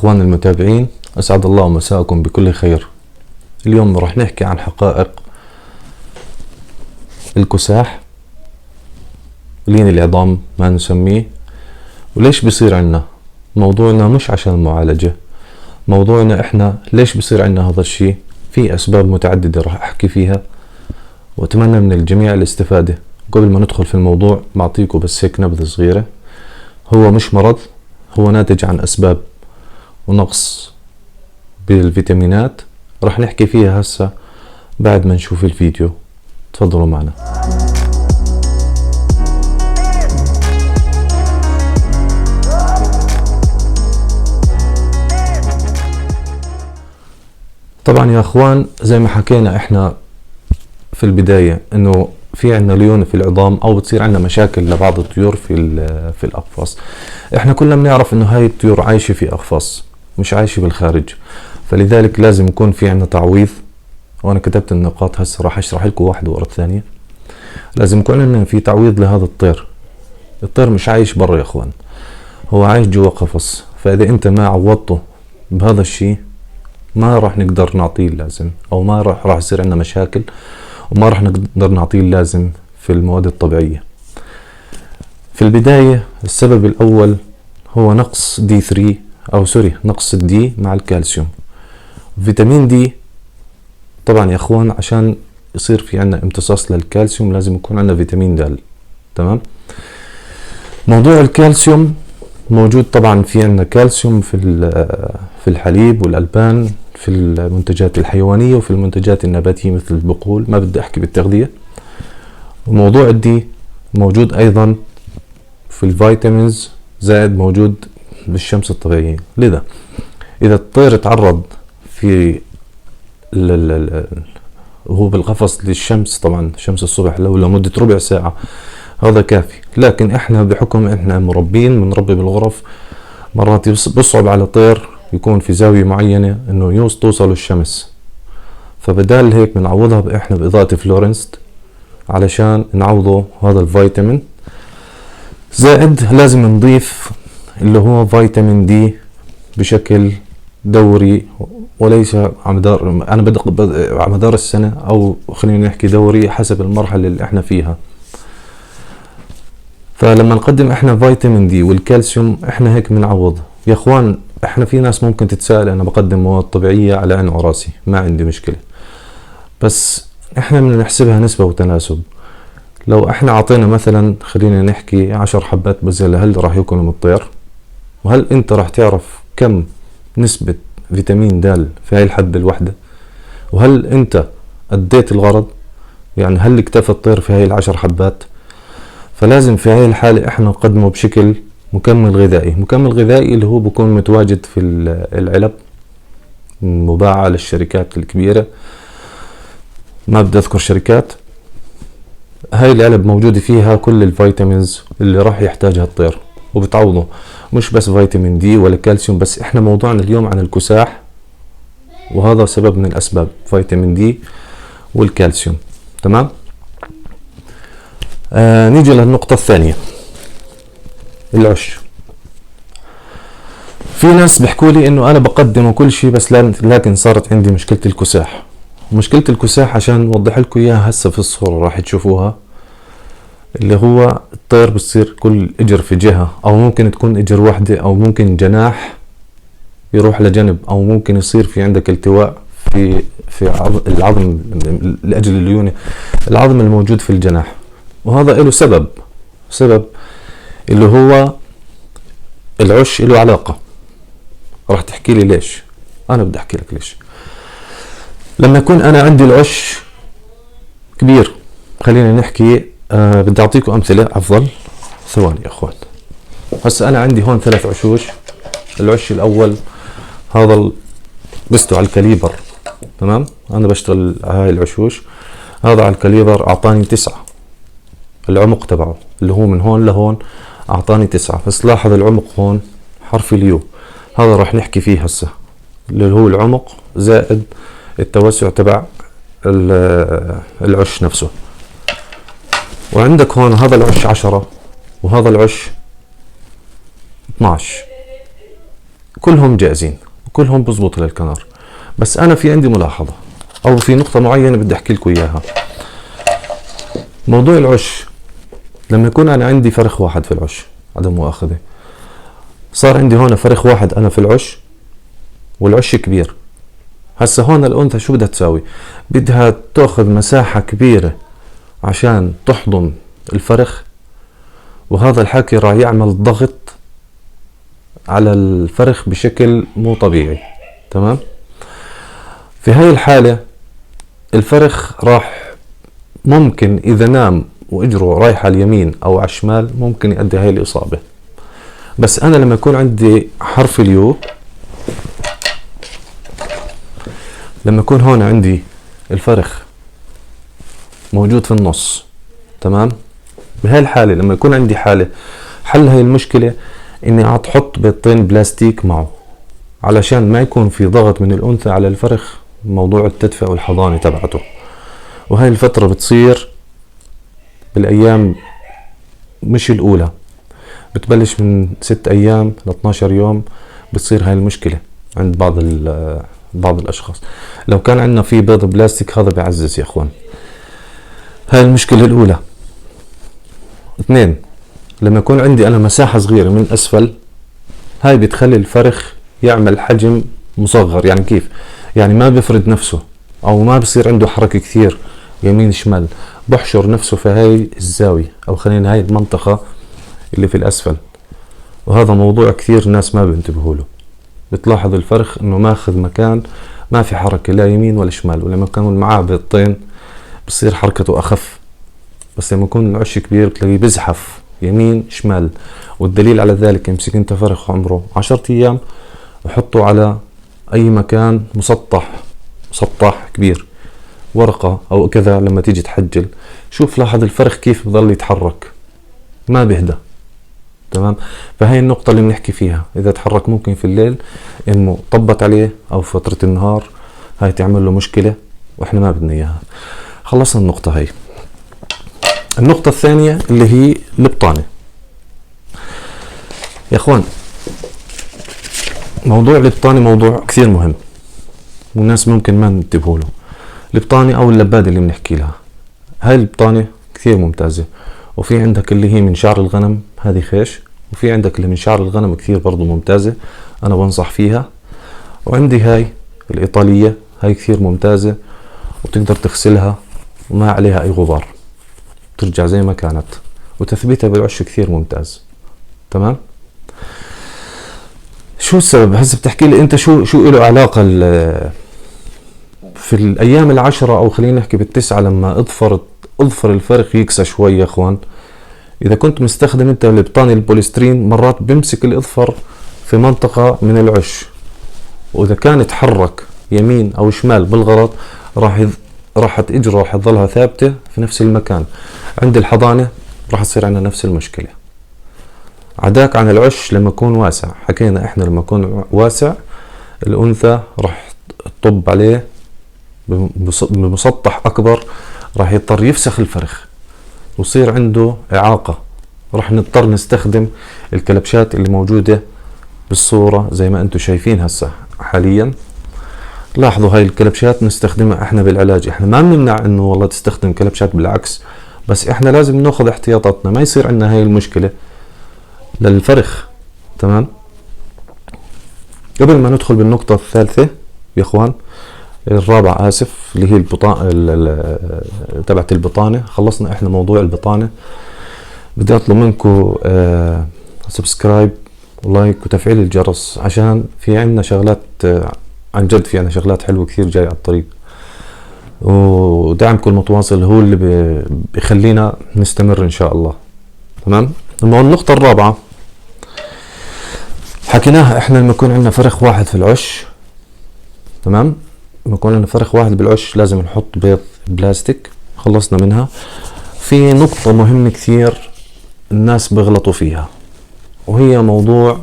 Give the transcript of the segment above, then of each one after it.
اخواني المتابعين، اسعد الله مساءكم بكل خير. اليوم راح نحكي عن حقائق الكساح، لين العظام ما نسميه، وليش بصير عنا. موضوعنا مش عشان المعالجة، موضوعنا احنا ليش بصير عنا هذا الشيء. في اسباب متعددة راح احكي فيها، واتمنى من الجميع الاستفادة. قبل ما ندخل في الموضوع بعطيكم بس هيك نبذة صغيرة. هو مش مرض، هو ناتج عن اسباب ونقص بالفيتامينات، راح نحكي فيها هسه بعد ما نشوف الفيديو. تفضلوا معنا. طبعا يا اخوان، زي ما حكينا احنا في البداية انه في عنا ليونة في العظام، او بتصير عنا مشاكل لبعض الطيور في الاقفاص. احنا كلنا بنعرف انه هاي الطيور عايشة في اقفاص، مش عايشة بالخارج، فلذلك لازم يكون في عنا تعويض. وانا كتبت النقاط هسه راح اشرح لكم واحدة ورا الثانية. لازم يكون عندنا في تعويض لهذا الطير. الطير مش عايش برا يا اخوان، هو عايش جوا قفص. فاذا انت ما عوضته بهذا الشيء ما راح نقدر نعطيه اللازم، او ما راح يصير عندنا مشاكل، وما راح نقدر نعطيه اللازم في المواد الطبيعية. في البداية السبب الاول هو نقص دي 3 او سوري نقص الدي مع الكالسيوم. فيتامين دي طبعا يا اخوان عشان يصير في عنا امتصاص للكالسيوم لازم يكون عنا فيتامين د. تمام. موضوع الكالسيوم موجود طبعا في عنا كالسيوم في الحليب والألبان، في المنتجات الحيوانية وفي المنتجات النباتية مثل البقول، ما بدي احكي بالتغذية. وموضوع الدي موجود ايضا في الفيتامينز، زائد موجود بالشمس الطبيعية. لذا اذا الطير تعرض في وهو بالقفص للشمس، طبعا شمس الصبح لو لمدة ربع ساعة هذا كافي. لكن احنا بحكم احنا مربين بنربي بالغرف، مرات بصعب على طير يكون في زاوية معينة انه توصل الشمس، فبدال هيك بنعوضها احنا بإضاءة فلورنست علشان نعوضه هذا الفيتامين. زائد لازم نضيف اللي هو فيتامين دي بشكل دوري، وليس على مدار على مدار السنة، او خلينا نحكي دوري حسب المرحلة اللي احنا فيها. فلما نقدم احنا فيتامين دي والكالسيوم احنا هيك بنعوض يا اخوان. احنا في ناس ممكن تتساءل، انا بقدم مواد طبيعية على عين وراسي، ما عندي مشكلة، بس احنا بدنا نحسبها نسبة وتناسب. لو احنا عطينا مثلا خلينا نحكي 10 حبات بازلاء، هل راح ياكلهم الطير؟ وهل انت راح تعرف كم نسبة فيتامين د في هاي الحبة الواحدة؟ وهل انت اديت الغرض؟ يعني هل اكتفى الطير في هاي ال10 حبات؟ فلازم في هاي الحالة احنا نقدمه بشكل مكمل غذائي. مكمل غذائي اللي هو بيكون متواجد في العلب مباعة للشركات الكبيرة، ما بدي اذكر شركات. هاي العلب موجودة فيها كل الفيتامينز اللي راح يحتاجها الطير، وبتعوضه مش بس فيتامين دي ولا كالسيوم. بس احنا موضوعنا اليوم عن الكساح، وهذا سبب من الاسباب، فيتامين دي والكالسيوم. تمام. نيجي للنقطة الثانية، العش. في ناس بيحكوا لي انه انا بقدم كل شيء، بس لكن صارت عندي مشكلة الكساح. مشكلة الكساح عشان نوضح لكم اياها هسه في الصورة راح تشوفوها، اللي هو الطير بتصير كل اجر في جهة، او ممكن تكون اجر واحدة، او ممكن جناح يروح لجنب، او ممكن يصير في عندك التواء في العظم لاجل الليونة، العظم الموجود في الجناح. وهذا له سبب اللي هو العش له علاقة. راح تحكي لي ليش؟ انا بدي احكي لك ليش. لما يكون انا عندي العش كبير، خلينا نحكي بدي اعطيكم امثلة افضل. ثواني يا اخوان. هسه انا عندي هون 3 عشوش. العش الاول هذا بستو على الكاليبر. تمام. انا بشتغل هاي العشوش، هذا على الكاليبر اعطاني 9. العمق تبعه اللي هو من هون لهون اعطاني 9. بس لاحظ العمق هون حرف اليو، هذا راح نحكي فيه هسه، اللي هو العمق زائد التوسع تبع العش نفسه. وعندك هون هذا العش 10 وهذا العش 12. كلهم جاهزين وكلهم بزبط للكنار. بس انا في عندي ملاحظة او في نقطة معينة بدي احكي لكم اياها. موضوع العش، لما يكون انا عندي فرخ واحد في العش، عدم مؤاخذة، صار عندي هون فرخ واحد انا في العش والعش كبير. هسا هون الانثى شو بدها تساوي؟ بدها تاخذ مساحة كبيرة عشان تحضن الفرخ، وهذا الحكي راح يعمل ضغط على الفرخ بشكل مو طبيعي. تمام؟ في هاي الحالة الفرخ راح ممكن اذا نام واجره رايحة اليمين او على الشمال ممكن يؤدي هاي الاصابة. بس انا لما يكون عندي حرف اليو، لما يكون هون عندي الفرخ موجود في النص، تمام، بهاي الحالة لما يكون عندي حالة حل هاي المشكلة اني احط بيضتين بلاستيك معه علشان ما يكون في ضغط من الانثى على الفرخ موضوع التدفئة والحضانة تبعته. وهاي الفترة بتصير بالايام مش الاولى، بتبلش من 6 ايام ل 12 يوم بتصير هاي المشكلة عند بعض الاشخاص. لو كان عندنا في بيض بلاستيك هذا بيعزز يا اخوان. هاي المشكلة الاولى. 2، لما يكون عندي انا مساحة صغيرة من اسفل، هاي بتخلي الفرخ يعمل حجم مصغر. يعني كيف؟ يعني ما بيفرد نفسه او ما بصير عنده حركة كثير يمين شمال، بحشر نفسه في هاي الزاوية او خلينا هاي المنطقة اللي في الاسفل. وهذا موضوع كثير ناس ما بينتبهوا له. بتلاحظ الفرخ انه ماخذ مكان ما في حركة لا يمين ولا شمال، ولما يكون معاه بيضتين بصير حركته اخف. بس لما يكون العش كبير بتلاقيه بزحف يمين شمال. والدليل على ذلك امسك انت فرخ عمره 10 ايام وحطه على اي مكان مسطح كبير، ورقة او كذا، لما تيجي تحجل شوف لاحظ الفرخ كيف بضل يتحرك، ما بيهدى. تمام؟ فهي النقطة اللي بنحكي فيها. اذا تحرك ممكن في الليل انه طبت عليه او فترة النهار، هاي تعمل له مشكلة واحنا ما بدنا اياها. خلصنا النقطة هاي. النقطة الثانية اللي هي البطانة. يا اخوان موضوع البطانة موضوع كثير مهم والناس ممكن ما ننتبهوا له. البطانة او اللبادة اللي بنحكي لها، هاي البطانة كثير ممتازة. وفي عندك اللي هي من شعر الغنم، هذه خيش. وفي عندك اللي من شعر الغنم كثير برضو ممتازة، انا بنصح فيها. وعندي هاي الايطالية، هاي كثير ممتازة وتقدر تغسلها وما عليها اي غبار، ترجع زي ما كانت، وتثبيتها بالعش كثير ممتاز. تمام؟ شو السبب؟ هسه بتحكي لي انت شو له علاقة في الايام 10 او خلينا نحكي بال9 لما اظفر الفرخ يكسى شوي. يا اخوان اذا كنت مستخدم انت البطانة البوليسترين مرات بمسك الاظفر في منطقة من العش، واذا كان يتحرك يمين او شمال بالغلط راح تظلها ثابتة في نفس المكان. عند الحضانة راح تصير عندنا نفس المشكلة. عداك عن العش لما يكون واسع، حكينا احنا لما يكون واسع الانثى راح تطب عليه بمسطح اكبر، راح يضطر يفسخ الفرخ ويصير عنده اعاقة. راح نضطر نستخدم الكلبشات اللي موجودة بالصورة زي ما انتم شايفين هسه حاليا. لاحظوا هاي الكلبشات نستخدمها احنا بالعلاج. احنا ما بنمنع انه والله تستخدم كلبشات، بالعكس، بس احنا لازم ناخذ احتياطاتنا ما يصير عندنا هاي المشكلة للفرخ. تمام؟ قبل ما ندخل بالنقطة الثالثة يا اخوان، الرابعة اسف، اللي هي تبعت البطانة. خلصنا احنا موضوع البطانة. بدي اطلب منكم سبسكرايب ولايك وتفعيل الجرس، عشان في عندنا شغلات عن جد، في عندنا شغلات حلوة كثير جاي على الطريق، ودعمكم المتواصل هو اللي بيخلينا نستمر ان شاء الله. تمام؟ النقطة الرابعة حكيناها احنا لما يكون عندنا فرخ واحد في العش. تمام؟ لما يكون عندنا فرخ واحد بالعش لازم نحط بيض بلاستيك. خلصنا منها. في نقطة مهمة كثير الناس بيغلطوا فيها، وهي موضوع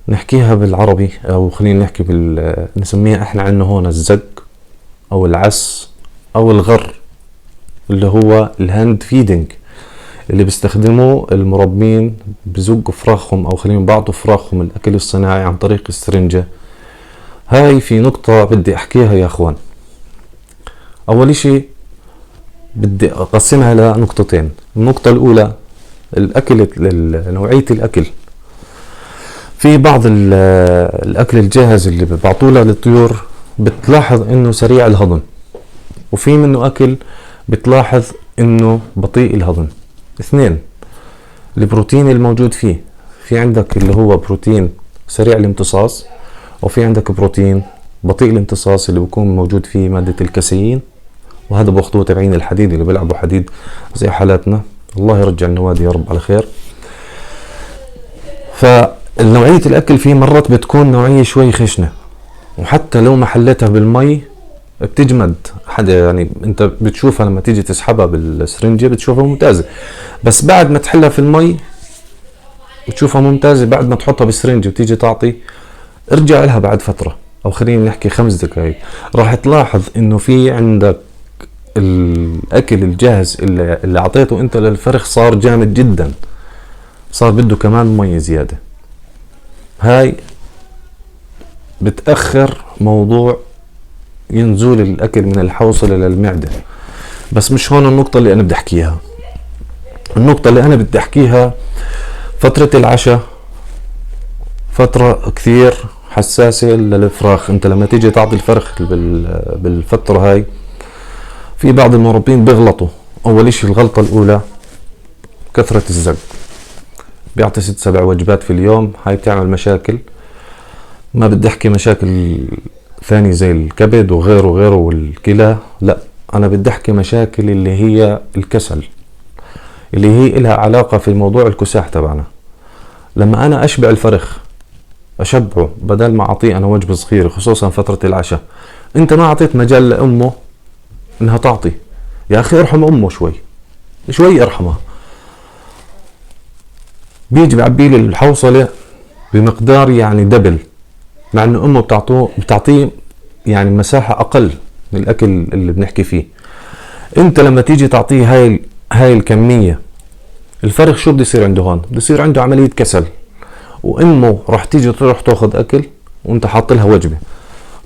نحكيها بالعربي او خلينا نحكي نسميها احنا عندنا هون الزق او العس او الغر، اللي هو الهاند فيدنج. اللي بيستخدموه المربين بزقوا فراخهم او خليهم بعضوا فراخهم الاكل الصناعي عن طريق السرنجة. هاي في نقطة بدي احكيها يا اخوان. اول اشي بدي اقسمها لنقطتين. النقطة الاولى الاكل، نوعية الاكل. في بعض الاكل الجاهز اللي بعطوله للطيور بتلاحظ انه سريع الهضم، وفي منه اكل بتلاحظ انه بطيء الهضم. اثنين، البروتين الموجود فيه، في عندك اللي هو بروتين سريع الامتصاص، وفي عندك بروتين بطيء الامتصاص اللي بيكون موجود فيه مادة الكاسيين، وهذا باخذوه تبعين الحديد اللي بيلعبوا حديد زي حالاتنا. الله يرجع النوادي يا رب على خير. فالنوعية الاكل فيه مرات بتكون نوعية شوي خشنة، وحتى لو ما حليتها بالمي بتجمد. حدا يعني انت بتشوفها لما تيجي تسحبها بالسرنجة بتشوفها ممتازة، بس بعد ما تحلها في المي بتشوفها ممتازة. بعد ما تحطها بالسرنجة وتيجي تعطي، ارجع لها بعد فترة، او خلينا نحكي 5 دقائق، راح تلاحظ انه في عندك الاكل الجاهز اللي اعطيته انت للفرخ صار جامد جدا، صار بده كمان مي زيادة. هاي بتأخر موضوع ينزول الاكل من الحوصلة للمعدة. بس مش هون النقطة اللي انا بدي احكيها. النقطة اللي انا بدي احكيها فترة العشاء، فترة كثير حساسة للفراخ. انت لما تيجي تعطي الفرخ بالفترة هاي، في بعض المربين بيغلطوا. اول اشي الغلطة الاولى كثرة الزق، بيعطي 6-7 وجبات في اليوم. هاي بتعمل مشاكل، ما بدي احكي مشاكل ثاني زي الكبد وغيره والكلى، لا، انا بدي احكي مشاكل اللي هي الكسل، اللي هي لها علاقة في موضوع الكساح تبعنا. لما انا اشبع الفرخ، اشبعه بدل ما اعطيه انا وجبة صغيرة خصوصا فترة العشاء، انت ما اعطيت مجال لامه انها تعطي. يا اخي ارحم امه شوي ارحمها. بيجي بعبي لي الحوصلة بمقدار يعني دبل، مع انه امه بتعطيه يعني مساحة اقل من الاكل اللي بنحكي فيه. انت لما تيجي تعطيه هاي الكمية، الفرخ شو بده يصير عنده هون؟ بده يصير عنده عملية كسل، وامه راح تيجي تروح تاخذ اكل وانت حاط لها وجبة،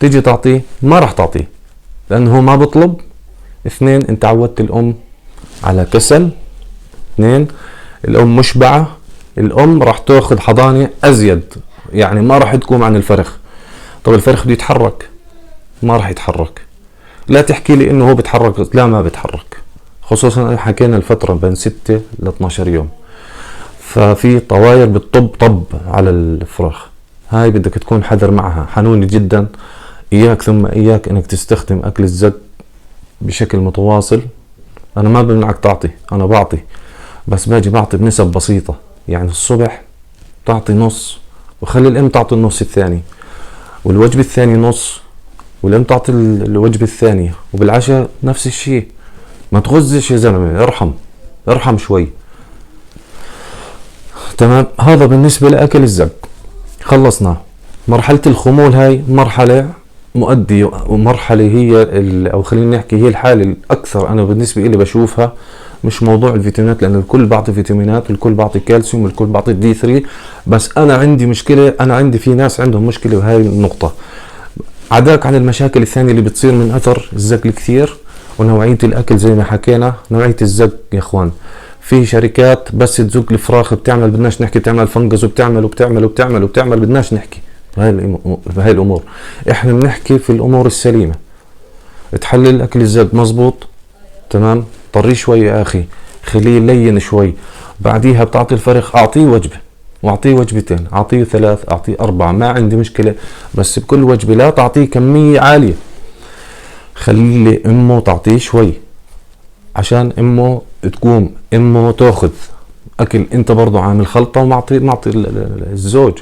تيجي تعطيه ما راح تعطيه لانه هو ما بطلب. 2، انت عودت الام على كسل. 2، الام مشبعة، الام راح تاخذ حضانة ازيد، يعني ما راح تقوم عن الفرخ. طب الفرخ بده يتحرك، ما راح يتحرك. لا تحكي لي انه هو بيتحرك، لا ما بيتحرك، خصوصا حكينا الفترة بين 6 ل 12 يوم. ففي طواير بتطب على الفراخ، هاي بدك تكون حذر معها، حنوني جدا. اياك ثم اياك انك تستخدم اكل الزق بشكل متواصل. انا ما بمنعك تعطي، انا بعطي، بس باجي بعطي بنسب بسيطة. يعني الصبح تعطي نص، وخلي الام تعطي النص الثاني، والوجبة الثانية نص، والام تعطي الوجبة الثانية، وبالعشاء نفس الشيء. ما تغزش يا زلمة، ارحم شوي. تمام. هذا بالنسبة لأكل الزق. خلصنا مرحلة الخمول. هاي مرحلة مؤدية، ومرحلة هي او خلينا نحكي هي الحالة الاكثر انا بالنسبة لي بشوفها. مش موضوع الفيتامينات، لان الكل بعطي فيتامينات، والكل بعطي كالسيوم، والكل بعطي دي 3. بس انا عندي مشكلة، انا عندي في ناس عندهم مشكلة بهاي النقطة. عداك عن المشاكل الثانية اللي بتصير من اثر الزق الكثير ونوعية الاكل زي ما حكينا. نوعية الزق يا اخوان، في شركات بس تزق الفراخ بتعمل، بدناش نحكي تعمل فنجز وبتعمل، بدناش نحكي بهاي الامور. احنا بنحكي في الامور السليمة. تحلل الاكل الزق مزبوط، تمام، طريه شوي يا اخي، خليه لين شوي. بعديها بتعطي الفرخ، اعطيه وجبة واعطيه وجبتين، اعطيه 3، اعطيه 4، ما عندي مشكلة. بس بكل وجبة لا تعطيه كمية عالية، خلي امه تعطيه شوي عشان امه تقوم، امه تاخذ اكل. انت برضو عامل خلطة ومعطي الزوج.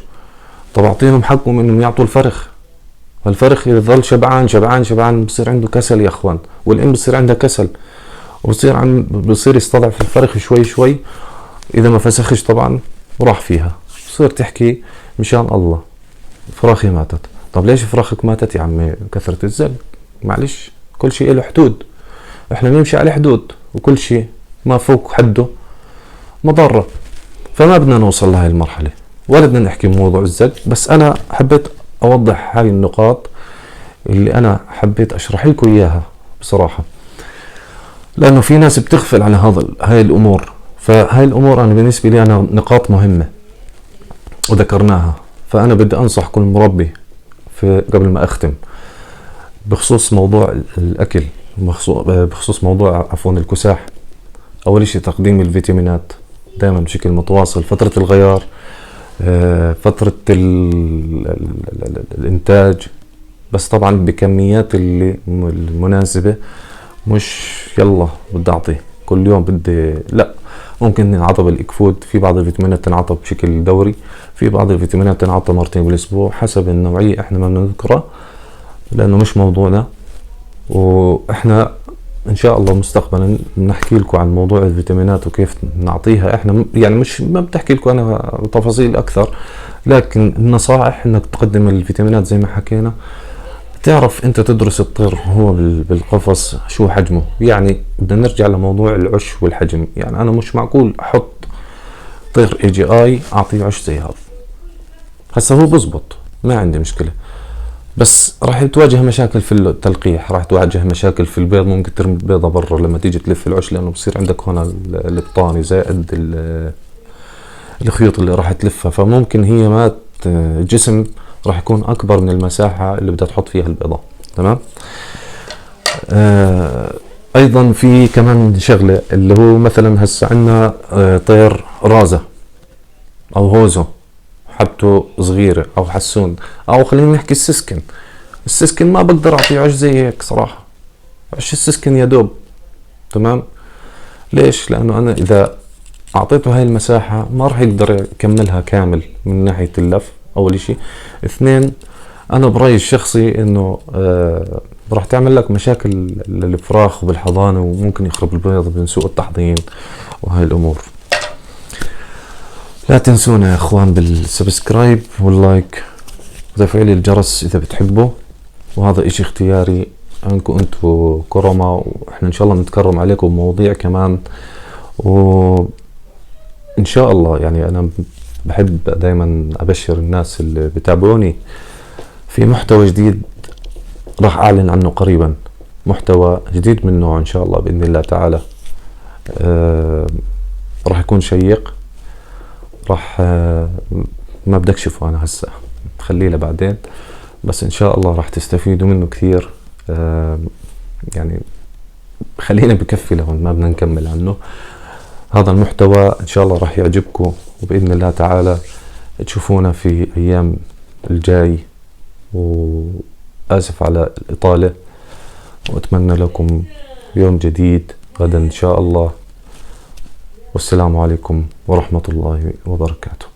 طب اعطيهم حقهم انهم يعطوا الفرخ. فالفرخ اذا ظل شبعان بصير عنده كسل يا اخوان، والام بصير عندها كسل، بصير يستضعف الفرخ شوي. اذا ما فسخش طبعا وراح فيها، بصير تحكي مشان الله فراخي ماتت. طب ليش فراخك ماتت يا عمي؟ كثرة الزق. معلش، كل شيء له حدود، احنا بنمشي على حدود، وكل شيء ما فوق حده مضرة. فما بدنا نوصل لهي المرحلة ولا بدنا نحكي بموضوع الزق، بس أنا حبيت أوضح هاي النقاط اللي أنا حبيت أشرح لكم إياها بصراحة، لأنه في ناس بتغفل على هاي الأمور. فهاي الأمور أنا بالنسبة لي أنا نقاط مهمة وذكرناها. فأنا بدي أنصح كل مربي قبل ما أختم بخصوص موضوع الأكل، بخصوص موضوع الكساح. أول شيء تقديم الفيتامينات دائما بشكل متواصل، فترة الغيار، فترة الإنتاج، بس طبعا بكميات اللي المناسبة. مش يلا بدي أعطي كل يوم، بدي لا، ممكن نعطى بالإكفود. في بعض الفيتامينات تنعطى بشكل دوري، في بعض الفيتامينات تنعطى مرتين بالأسبوع حسب النوعية. احنا ما بنذكرها لأنه مش موضوعنا، وإحنا إن شاء الله مستقبلا نحكي لكم عن موضوع الفيتامينات وكيف نعطيها. إحنا يعني مش ما بتحكي لكم أنا تفاصيل أكثر، لكن النصائح إنك تقدم الفيتامينات زي ما حكينا. تعرف أنت تدرس الطير هو بالقفص شو حجمه. يعني بدنا نرجع لموضوع العش والحجم. يعني أنا مش معقول أحط طير AGI أعطيه عش زي هذا. هسا هو بزبط، ما عندي مشكلة، بس راح تواجه مشاكل في التلقيح، راح تواجه مشاكل في البيض. ممكن ترمي البيضة برا لما تيجي تلف العش، لأنه بصير عندك هنا البطاني زائد الخيوط اللي راح تلفها. فممكن هي ما الجسم راح يكون أكبر من المساحة اللي بدها تحط فيها البيضة. تمام. أيضا في كمان شغلة اللي هو مثلا هسا عنا طير رازة أو هوزو حبته صغيرة، أو حسون، أو خلينا نحكي السسكن. السسكن ما بقدر أعطيه عش زي هيك صراحة. عش السسكن يا دوب. تمام. ليش؟ لأنه أنا إذا أعطيته هاي المساحة ما راح يقدر يكملها كامل من ناحية اللف. أول إشي. اثنين، أنا برأيي الشخصي إنه راح تعمل لك مشاكل للفراخ وبالحضانة، وممكن يخرب البيض من سوء التحضير وهاي الأمور. لا تنسونا يا اخوان بالسبسكرايب واللايك وتفعيل الجرس اذا بتحبوا، وهذا اشي اختياري عنكم انتو كرما، واحنا ان شاء الله نتكرم عليكم بمواضيع كمان. وان شاء الله يعني انا بحب دايما ابشر الناس اللي بتابعوني في محتوى جديد راح اعلن عنه قريبا، محتوى جديد من نوع ان شاء الله باذن الله تعالى. راح يكون شيق، راح ما بدي اكشفه انا هسه، خليه لبعدين، بس ان شاء الله راح تستفيدوا منه كثير. يعني خلينا بكفي لهون، ما بدنا نكمل عنه. هذا المحتوى ان شاء الله راح يعجبكم، وباذن الله تعالى تشوفونا في ايام الجاي. واسف على الاطاله، واتمنى لكم يوم جديد غدا ان شاء الله. والسلام عليكم ورحمة الله وبركاته.